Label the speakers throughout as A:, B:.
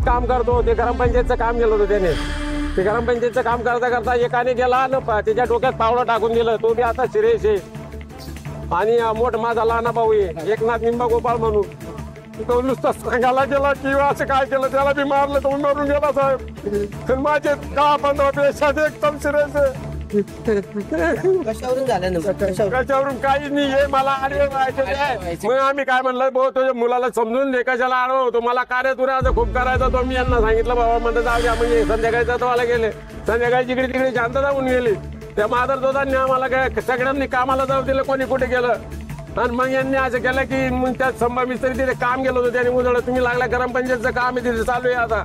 A: काम करतो ते ग्रामपंचायतचं काम केलं होतं त्याने. ते ग्रामपंचायतचं काम करता करता एकाने गेला न त्याच्या डोक्यात पावडं टाकून दिलं. तो बी आता सिरियस आहे. आणि मोठ माझा लहाना भाऊ आहे एकनाथ निंबा गोपाळ म्हणून. तो नुसतं सांगायला गेला की असं काय केलं त्याला बी मारलं तो मरून गेला साहेब. माझे 10-15 पेशात एकदम सिरियस आहे.
B: कशावरून झालं
A: कशावरून काही नाही हे मला आडवे व्हायचे. मग आम्ही काय म्हणलं भाऊ तुझ्या मुलाला समजून दे कशाला आडवतो. मला कार्य तुझं खूप करायचं तो मी यांना सांगितलं बाबा म्हणतं जाऊ द्या. म्हणजे संध्याकाळी तत्वाला गेले. संध्याकाळी जिकडे तिकडे शांतता होऊन गेली. त्या मादर दोघांनी आम्हाला काय सगळ्यांनी कामाला जाऊ दिलं कोणी कुठे गेलं. आणि मग यांनी असं केलं की मग त्या संभा मिस्त्री तिथे काम केलं होतं त्याने उजळ तुम्ही लागला ग्रामपंचायतचं काम आहे तिथे चालू आहे आता.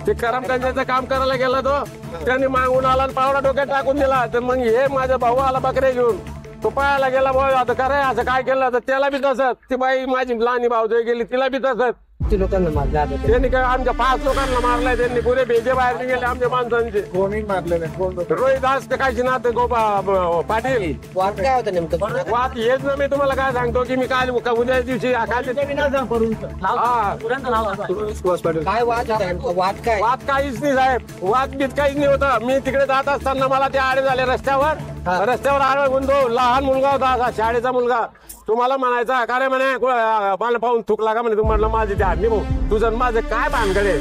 A: ते ग्रामपंचायतचं काम करायला गेला तो त्यांनी मागून आला आणि पावडा डोक्यात टाकून दिला. तर मग हे माझा भाऊ आला बकरे घेऊन तो पळायला गेला भाऊ आता काय असं काय केलं तर त्याला बी तसंच. ती बाई माझी लहानी भाऊ गेली तिला बी तसंच.
B: लोकांना मारलं
A: त्यांनी काय आमच्या 5 लोकांना मारलाय त्यांनी. पुरे भेजे बाहेर निघाले आमच्या माणसांचे.
C: कोणी मारले नाही.
A: रोहिदास काशीनाथ गोपा पाटील.
B: वाद काय होतं नेमकं?
A: वाद हेच ना मी तुम्हाला काय सांगतो की मी काल उद्या दिवशी
B: काय वाद होता नेमकं? वाद काय?
A: वाद काहीच नाही साहेब. वाद बीत काहीच नाही होता. मी तिकडे जात असताना मला ते आडे झाले रस्त्यावर आडवा गुंतो लहान मुलगा होता असा शाळेचा मुलगा. तुम्हाला म्हणायचा का रे म्हणे मला पाहून थुकला का म्हणे. तू म्हटलं माझे ते आडणी भाऊ तुझं माझं काय भानगडे.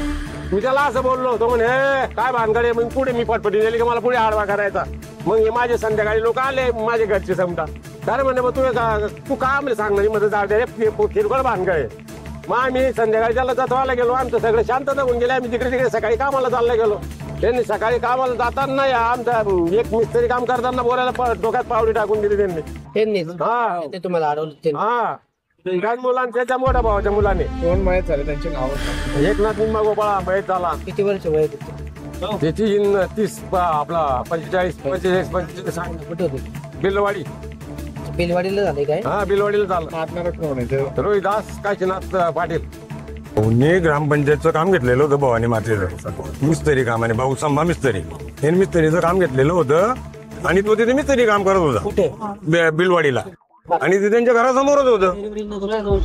A: मी त्याला असं बोललो होतो म्हणे काय भानगडे. मग पुढे मी पटपटी गेली की मला पुढे आडवा करायचा. मग हे माझे संध्याकाळी लोक आले माझे घरचे समजा काय म्हणे मग तू का म्हणे सांगणार मध्ये जाऊ दे किरकोळ भानगडे. मग आम्ही संध्याकाळी त्याला जतवायला गेलो. आमचं सगळं शांतता होऊन गेले. आम्ही तिकडे तिकडे सकाळी कामाला चालला गेलो. त्यांनी सकाळी कामाला जाताना आमचा एक मिस्त्री काम करताना बोलायला डोक्यात पावडी टाकून दिली त्यांनी. हा
B: ते तुम्हाला अडवलं?
A: हा त्याच मुलांनी त्याच्या मोठ्या भावाच्या मुलाने.
C: कोण माहीत झाले त्यांचे नाव?
A: एकनाथ निंबा गोपाळा माहीत झाला.
B: किती वर्ष वय होतं?
A: त्याची 30 आपला 45-45
B: कुठे होते?
A: बिलवाडी.
B: बेलवाडीला झाले काय?
A: हा बिलवाडीला झालं.
C: मारणारा कोण आहे?
A: रोहिदास काशीनाथ पाटील.
D: मी ग्रामपंचायतचं काम घेतलेलं होतं भवानी मातेचं मिस्त्री काम. आणि भाऊ संभा मिस्त्री हे मिस्त्रीचं काम घेतलेलं होतं. आणि तो तिथे मिस्त्री काम करत होता
B: कुठे?
D: बिलवाडीला. आणि ते त्यांच्या घरासमोरच होतं.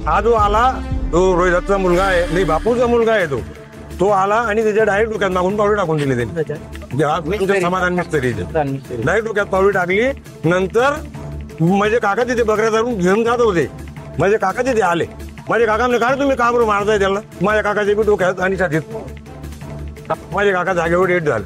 D: हा जो आला तो रोहिदासचा मुलगा आहे नाही बापूचा मुलगा आहे तो आला आणि त्याच्या डायरेक्ट डोक्यात मागून पावडी टाकून दिली त्यांनी. समाधान मिस्त्रीचे डायरेक्ट डोक्यात पावडी टाकली. नंतर माझे काका तिथे बकऱ्या धरून घेऊन जात होते. माझे काका तिथे आले. माझ्या काकांना काय तुम्ही का बरं मारताय त्याला. माझ्या काकाचे बी डोक्यात आणि छातीत. माझे काका जागेवर डेट झाले.